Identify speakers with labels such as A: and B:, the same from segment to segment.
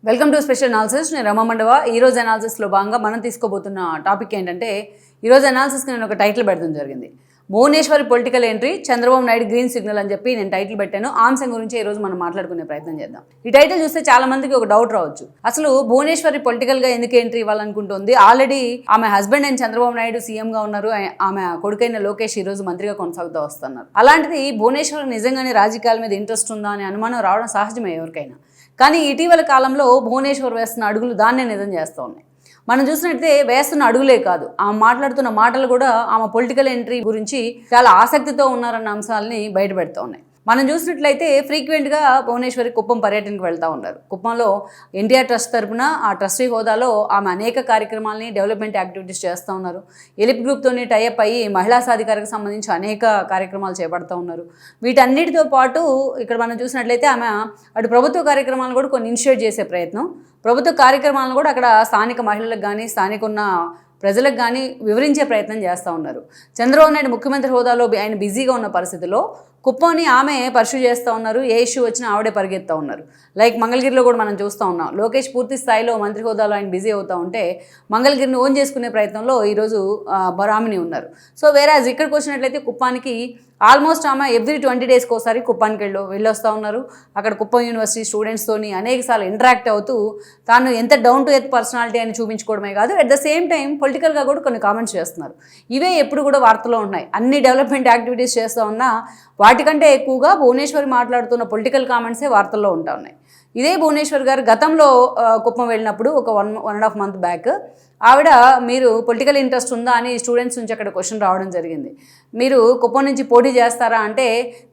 A: Welcome to special analysis. నేను రమ మండవ. ఈరోజు అనాలిసిస్లో భాగంగా మనం తీసుకోబోతున్న టాపిక్ ఏంటంటే, ఈరోజు అనాలిసిస్కి నేను ఒక టైటిల్ పెట్టడం జరిగింది. Bhuvaneswari political entry, Chandrababu Naidu green signal అని చెప్పి నేను టైటిల్ పెట్టాను. ఆ అంశం గురించి ఈరోజు మనం మాట్లాడుకునే ప్రయత్నం చేద్దాం. ఈ టైటిల్ చూస్తే చాలా మందికి ఒక డౌట్ రావచ్చు, అసలు భువనేశ్వరి పొలిటికల్గా ఎందుకు ఎంట్రీ ఇవ్వాలనుకుంటుంది? ఆల్రెడీ ఆమె హస్బెండ్ అయిన చంద్రబాబు నాయుడు సీఎంగా ఉన్నారు, ఆమె కొడుకైన లోకేష్ ఈ రోజు మంత్రిగా కొనసాగుతూ వస్తున్నారు. అలాంటిది భువనేశ్వరి నిజంగానే రాజకీయాల మీద ఇంట్రెస్ట్ ఉందా అనే అనుమానం రావడం సహజమే ఎవరికైనా. కానీ ఇటీవల కాలంలో భువనేశ్వర్ వేస్తున్న అడుగులు దాన్నే నిజం చేస్తూ ఉన్నాయి. మనం చూసినట్లయితే వేస్తున్న అడుగులే కాదు, ఆమె మాట్లాడుతున్న మాటలు కూడా ఆమె పొలిటికల్ ఎంట్రీ గురించి చాలా ఆసక్తితో ఉన్నారన్న అంశాలని బయటపెడుతూ ఉన్నాయి. మనం చూసినట్లయితే ఫ్రీక్వెంట్గా భువనేశ్వరి కుప్పం పర్యటనకు వెళ్తూ ఉన్నారు. కుప్పంలో ఎన్టీఆర్ ట్రస్ట్ తరపున ఆ ట్రస్టీ హోదాలో ఆమె అనేక కార్యక్రమాలని, డెవలప్మెంట్ యాక్టివిటీస్ చేస్తూ ఉన్నారు. ఎలిప్ గ్రూప్తోని టైఅప్ అయ్యి మహిళా సాధికారకు సంబంధించి అనేక కార్యక్రమాలు చేపడుతూ ఉన్నారు. వీటన్నిటితో పాటు ఇక్కడ మనం చూసినట్లయితే ఆమె అటు ప్రభుత్వ కార్యక్రమాలను కూడా కొన్ని ఇనిషియేట్ చేసే ప్రయత్నం, ప్రభుత్వ కార్యక్రమాలను కూడా అక్కడ స్థానిక మహిళలకు కానీ స్థానిక ఉన్న ప్రజలకు కానీ వివరించే ప్రయత్నం చేస్తూ ఉన్నారు. చంద్రబాబు నాయుడు ముఖ్యమంత్రి హోదాలో ఆయన బిజీగా ఉన్న పరిస్థితుల్లో కుప్పంని ఆమె పర్సూ చేస్తూ ఉన్నారు. ఏ ఇష్యూ వచ్చినా ఆవిడే పరిగెత్తా ఉన్నారు. లైక్ మంగళగిరిలో కూడా మనం చూస్తూ ఉన్నాం. లోకేష్ పూర్తి స్థాయిలో మంత్రి హోదాలో ఆయన బిజీ అవుతూ ఉంటే మంగళగిరిని ఓన్ చేసుకునే ప్రయత్నంలో ఈరోజు బరామిని ఉన్నారు. సో వేరాజ్ ఇక్కడికి వచ్చినట్లయితే కుప్పానికి ఆల్మోస్ట్ ఆమె ఎవ్రీ 20 డేస్కి ఒకసారి కుప్పానికి వెళ్ళొస్తూ ఉన్నారు. అక్కడ కుప్పం యూనివర్సిటీ స్టూడెంట్స్తోని అనేకసార్లు ఇంటరాక్ట్ అవుతూ తాను ఎంత డౌన్ టు ఎర్త్ పర్సనాలిటీ అని చూపించుకోవడమే కాదు, అట్ ద సేమ్ టైం పొలిటికల్గా కూడా కొన్ని కామెంట్స్ చేస్తున్నారు. ఇవే ఎప్పుడు కూడా వార్తలో ఉన్నాయి. అన్ని డెవలప్మెంట్ యాక్టివిటీస్ చేస్తూ ఉన్నా వాటికంటే ఎక్కువగా భువనేశ్వరి మాట్లాడుతున్న పొలిటికల్ కామెంట్సే వార్తల్లో ఉంటా ఉన్నాయి. ఇదే భువనేశ్వర్ గారు గతంలో కుప్పం వెళ్ళినప్పుడు ఒక 1.5 month బ్యాక్ ఆవిడ మీరు పొలిటికల్ ఇంట్రెస్ట్ ఉందా అని స్టూడెంట్స్ నుంచి అక్కడ క్వశ్చన్ రావడం జరిగింది. మీరు కుప్పం నుంచి పోటీ చేస్తారా అంటే,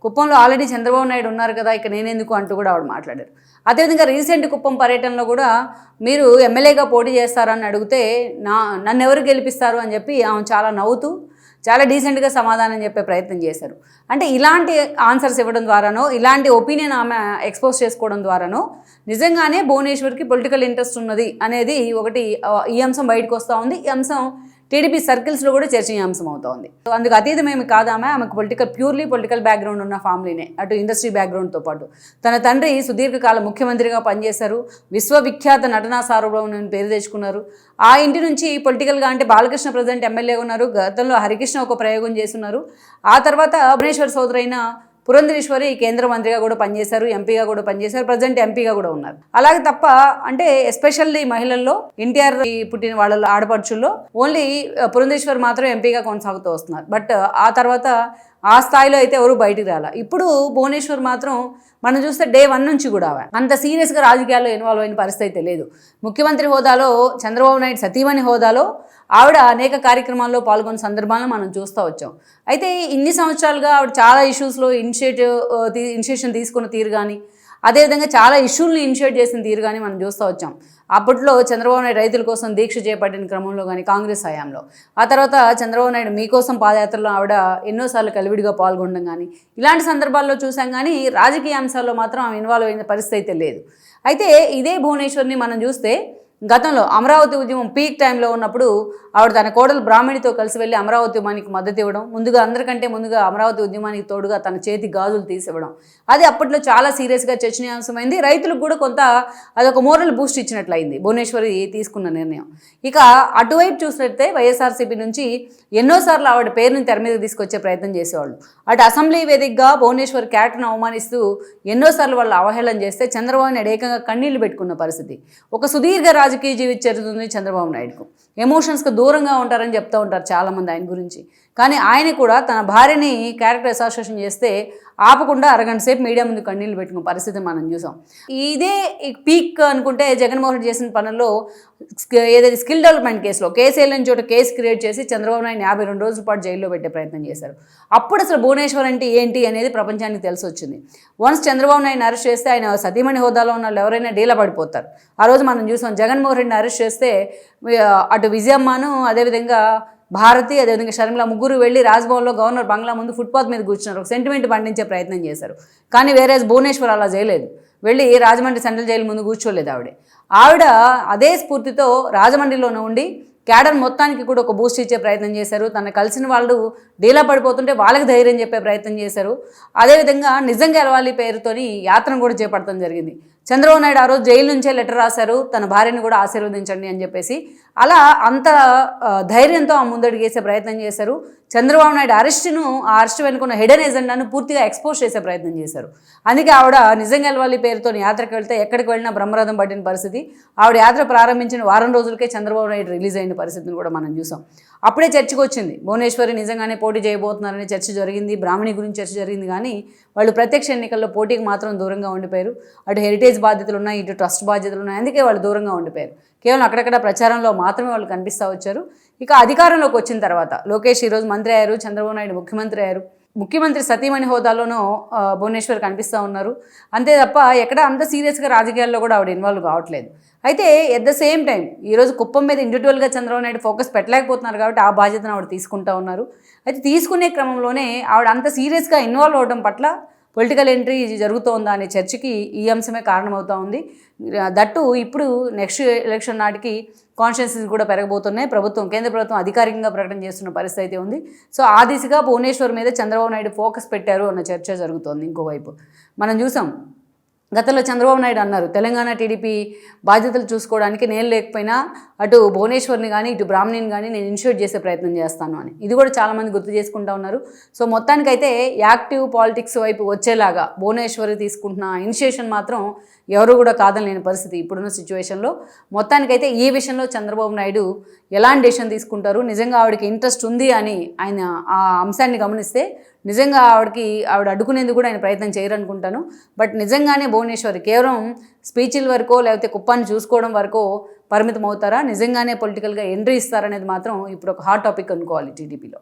A: కుప్పంలో ఆల్రెడీ చంద్రబాబు నాయుడు ఉన్నారు కదా, ఇక నేనెందుకు అంటూ కూడా ఆవిడ మాట్లాడారు. అదేవిధంగా రీసెంట్ కుప్పం పర్యటనలో కూడా మీరు ఎమ్మెల్యేగా పోటీ చేస్తారని అడిగితే నన్ను ఎవరు గెలిపిస్తారు అని చెప్పి ఆమె చాలా నవ్వుతూ చాలా డీసెంట్గా సమాధానం చెప్పే ప్రయత్నం చేశారు. అంటే ఇలాంటి ఆన్సర్స్ ఇవ్వడం ద్వారానో, ఇలాంటి ఒపీనియన్ ఆమె ఎక్స్పోజ్ చేసుకోవడం ద్వారానో నిజంగానే భువనేశ్వర్కి పొలిటికల్ ఇంట్రెస్ట్ ఉన్నది అనేది ఒకటి ఈ అంశం బయటకు వస్తూ ఉంది. ఈ అంశం టీడీపీ సర్కిల్స్లో కూడా చర్చనీయాంశం అవుతోంది. అందుకు అతీతమేమి కాదు, ఆమెకు ప్యూర్లీ పొలిటికల్ బ్యాక్గ్రౌండ్ ఉన్న ఫ్యామిలీనే, అటు ఇండస్ట్రీ బ్యాక్గ్రౌండ్తో పాటు. తన తండ్రి సుదీర్ఘకాలం ముఖ్యమంత్రిగా పనిచేశారు, విశ్వవిఖ్యాత నటనా సార్వభౌముని పేరు తెచ్చుకున్నారు. ఆ ఇంటి నుంచి పొలిటికల్గా అంటే బాలకృష్ణ ప్రజెంట్ ఎమ్మెల్యేగా ఉన్నారు, గతంలో హరికృష్ణ ఒక ప్రయోగం చేస్తున్నారు. ఆ తర్వాత భువనేశ్వర్ సోదరైన పురంధరేశ్వరి కేంద్ర మంత్రిగా కూడా పనిచేశారు, ఎంపీగా కూడా పనిచేశారు, ప్రజెంట్ ఎంపీగా కూడా ఉన్నారు. అలాగే తప్ప అంటే ఎస్పెషల్లీ మహిళల్లో ఎన్టీఆర్ పుట్టిన వాళ్ళ ఆడపడుచుల్లో ఓన్లీ పురంధరేశ్వరి మాత్రం ఎంపీగా కొనసాగుతూ వస్తున్నారు. బట్ ఆ తర్వాత ఆ స్థాయిలో అయితే ఎవరు బయటికి రాలా. ఇప్పుడు భువనేశ్వర్ మాత్రం మనం చూస్తే డే 1 నుంచి కూడా అంత సీరియస్గా రాజకీయాల్లో ఇన్వాల్వ్ అయిన పరిస్థితి అయితే లేదు. ముఖ్యమంత్రి హోదాలో చంద్రబాబు నాయుడు సతీమణి హోదాలో ఆవిడ అనేక కార్యక్రమాల్లో పాల్గొన్న సందర్భాలను మనం చూస్తూ వచ్చాం. అయితే ఇన్ని సంవత్సరాలుగా ఆవిడ చాలా ఇష్యూస్లో ఇనిషియేషన్ తీసుకున్న తీరు కానీ, అదేవిధంగా చాలా ఇష్యూల్ని ఇనిషియేట్ చేసిన తీరు కానీ మనం చూస్తూ వచ్చాం. అప్పట్లో చంద్రబాబు నాయుడు రైతుల కోసం దీక్ష చేపట్టిన క్రమంలో కానీ కాంగ్రెస్ హయాంలో, ఆ తర్వాత చంద్రబాబు నాయుడు మీకోసం పాదయాత్రలో ఆవిడ ఎన్నోసార్లు కలివిడిగా పాల్గొనడం కానీ ఇలాంటి సందర్భాల్లో చూసాం. కానీ రాజకీయ అంశాల్లో మాత్రం ఆమె ఇన్వాల్వ్ అయిన పరిస్థితి అయితే లేదు. అయితే ఇదే భువనేశ్వర్ని మనం చూస్తే గతంలో అమరావతి ఉద్యమం పీక్ టైంలో ఉన్నప్పుడు ఆవిడ తన కోడలు బ్రాహ్మణితో కలిసి వెళ్ళి అమరావతి ఉద్యమానికి మద్దతు ఇవ్వడం, అందరికంటే ముందుగా అమరావతి ఉద్యమానికి తోడుగా తన చేతి గాజులు తీసివ్వడం, అది అప్పట్లో చాలా సీరియస్గా చర్చనీయాంశమైంది. రైతులకు కూడా కొంత అదొక మోరల్ బూస్ట్ ఇచ్చినట్లయింది భువనేశ్వరి తీసుకున్న నిర్ణయం. ఇక అటువైపు చూసినట్లయితే వైఎస్ఆర్సీపీ నుంచి ఎన్నోసార్లు ఆవిడ పేరుని తెర మీద తీసుకొచ్చే ప్రయత్నం చేసేవాళ్ళు. అటు అసెంబ్లీ వేదికగా భువనేశ్వర్ క్యాట్ను అవమానిస్తూ ఎన్నోసార్లు వాళ్ళు అవహేళన చేస్తే చంద్రబాబు నాయుడు ఏకంగా కన్నీళ్లు పెట్టుకున్న పరిస్థితి. ఒక సుదీర్ఘ రాజకీయ జీవిత చరిత్ర చంద్రబాబు నాయుడుకు. ఎమోషన్స్కి దూరంగా ఉంటారని చెప్తూ ఉంటారు చాలామంది ఆయన గురించి. కానీ ఆయన కూడా తన భార్యని క్యారెక్టర్ అసోసియేషన్ చేస్తే ఆపకుండా అరగంట సేపు మీడియా ముందు కన్నీళ్ళు పెట్టుకున్న పరిస్థితి మనం చూసాం. ఇదే పీక్ అనుకుంటే జగన్మోహన్ రెడ్డి చేసిన పనుల్లో ఏదైతే స్కిల్ డెవలప్మెంట్ కేసులో కేసు చోట కేసు క్రియేట్ చేసి చంద్రబాబు నాయుడు 52 రోజుల పాటు జైల్లో పెట్టే ప్రయత్నం చేశారు. అప్పుడు అసలు భువనేశ్వర్ అంటే ఏంటి అనేది ప్రపంచానికి తెలిసి వచ్చింది. వన్స్ చంద్రబాబు నాయుడిని అరెస్ట్ చేస్తే ఆయన సతీమణి హోదాలో ఉన్న వాళ్ళు ఎవరైనా డీలా పడిపోతారు. ఆ రోజు మనం చూసాం. జగన్మోహన్ రెడ్డిని అరెస్ట్ చేస్తే అటు విజయమ్మను, అదేవిధంగా భారతి, అదేవిధంగా షర్మిల ముగ్గురు వెళ్ళి రాజ్భవన్లో గవర్నర్ బంగ్లా ముందు ఫుట్పాత్ మీద కూర్చున్నారు, ఒక సెంటిమెంట్ పండించే ప్రయత్నం చేశారు. కానీ వేరే భువనేశ్వర్ అలా చేయలేదు, వెళ్ళి రాజమండ్రి సెంట్రల్ జైలు ముందు కూర్చోలేదు. ఆవిడ అదే స్ఫూర్తితో రాజమండ్రిలోనే ఉండి క్యాడర్ మొత్తానికి కూడా ఒక బూస్ట్ ఇచ్చే ప్రయత్నం చేశారు. తన కలిసిన వాళ్ళు డీలా పడిపోతుంటే వాళ్ళకి ధైర్యం చెప్పే ప్రయత్నం చేశారు. అదేవిధంగా నిజం గెలవాలి పేరుతోని యాత్రను కూడా చేపట్టడం జరిగింది. చంద్రబాబు నాయుడు ఆ రోజు జైలు నుంచే లెటర్ రాశారు, తన భార్యను కూడా ఆశీర్వదించండి అని చెప్పేసి. అలా అంత ధైర్యంతో ఆ ముందడుగు వేసే ప్రయత్నం చేశారు. చంద్రబాబు నాయుడు ఆ అరెస్ట్ వెనుకున్న హిడెన్ ఎజెండాను పూర్తిగా ఎక్స్పోజ్ చేసే ప్రయత్నం చేశారు. అందుకే ఆవిడ నిజం గెలవాలి పేరుతో యాత్రకు వెళ్తే ఎక్కడికి వెళ్ళినా బ్రహ్మరథం పట్టిన పరిస్థితి. ఆవిడ యాత్ర ప్రారంభించిన వారం రోజులకే చంద్రబాబు నాయుడు రిలీజ్ అయిన పరిస్థితిని కూడా మనం చూసాం. అప్పుడే చర్చకు వచ్చింది, భువనేశ్వరి నిజంగానే పోటీ చేయబోతున్నారనే చర్చ జరిగింది, బ్రాహ్మణి గురించి చర్చ జరిగింది. కానీ వాళ్ళు ప్రత్యక్ష ఎన్నికల్లో పోటీకి మాత్రం దూరంగా ఉండిపోయారు. అటు హెరిటేజ్ బాధ్యతలు ఉన్నాయి, ఇటు ట్రస్ట్ బాధ్యతలు ఉన్నాయి. అందుకే వాళ్ళు దూరంగా ఉండిపోయారు. కేవలం అక్కడక్కడ ప్రచారంలో మాత్రమే వాళ్ళు కనిపిస్తూ వచ్చారు. ఇక అధికారంలోకి వచ్చిన తర్వాత లోకేష్ ఈరోజు మంత్రి అయ్యారు, చంద్రబాబు నాయుడు ముఖ్యమంత్రి అయ్యారు. ముఖ్యమంత్రి సతీమణి హోదాలోనూ భువనేశ్వర్ కనిపిస్తూ ఉన్నారు. అంతే తప్ప ఎక్కడ అంత సీరియస్గా రాజకీయాల్లో కూడా ఆవిడ ఇన్వాల్వ్ కావట్లేదు. అయితే ఎట్ ద సేమ్ టైం ఈరోజు కుప్పం మీద ఇండివిజువల్గా చంద్రబాబు నాయుడు ఫోకస్ పెట్టలేకపోతున్నారు కాబట్టి ఆ బాధ్యతను ఆవిడ తీసుకుంటూ ఉన్నారు. అయితే తీసుకునే క్రమంలోనే ఆవిడ అంత సీరియస్గా ఇన్వాల్వ్ అవడం పట్ల పొలిటికల్ ఎంట్రీ జరుగుతోందా అనే చర్చకి ఈ అంశమే కారణమవుతూ ఉంది. దట్టు ఇప్పుడు నెక్స్ట్ ఎలక్షన్ నాటికి కాన్స్టిట్యున్సీస్ కూడా పెరగబోతున్నాయి. కేంద్ర ప్రభుత్వం అధికారికంగా ప్రకటన చేస్తున్న పరిస్థితి అయితే ఉంది. సో ఆ దిశగా భువనేశ్వర్ మీద చంద్రబాబు నాయుడు ఫోకస్ పెట్టారు అన్న చర్చ జరుగుతోంది. ఇంకోవైపు మనం చూసాం, గతంలో చంద్రబాబు నాయుడు అన్నారు, తెలంగాణ టీడీపీ బాధ్యతలు చూసుకోవడానికి నేను లేకపోయినా అటు భువనేశ్వర్ని కానీ ఇటు బ్రాహ్మణిని కానీ నేను ఇనిషియేట్ చేసే ప్రయత్నం చేస్తాను అని. ఇది కూడా చాలామంది గుర్తు చేసుకుంటూ ఉన్నారు. సో మొత్తానికైతే యాక్టివ్ పాలిటిక్స్ వైపు వచ్చేలాగా భువనేశ్వరి తీసుకుంటున్న ఇనిషియేషన్ మాత్రం ఎవరు కూడా కాదనలేని పరిస్థితి ఇప్పుడున్న సిచ్యువేషన్లో. మొత్తానికైతే ఈ విషయంలో చంద్రబాబు నాయుడు ఎలాంటి డెసిషన్ తీసుకుంటారు, నిజంగా ఆవిడకి ఇంట్రెస్ట్ ఉంది అని ఆయన ఆ అంశాన్ని గమనిస్తే నిజంగా ఆవిడ అడ్డుకునేందుకు కూడా ఆయన ప్రయత్నం చేయరనుకుంటాను. బట్ నిజంగానే భువనేశ్వరి కేవలం స్పీచ్ల వరకో లేకపోతే కుప్పాన్ని చూసుకోవడం వరకో పరిమితం అవుతారా, నిజంగానే పొలిటికల్గా ఎంట్రీ ఇస్తారనేది మాత్రం ఇప్పుడు ఒక హాట్ టాపిక్ అనుకోవాలి టీడీపీలో.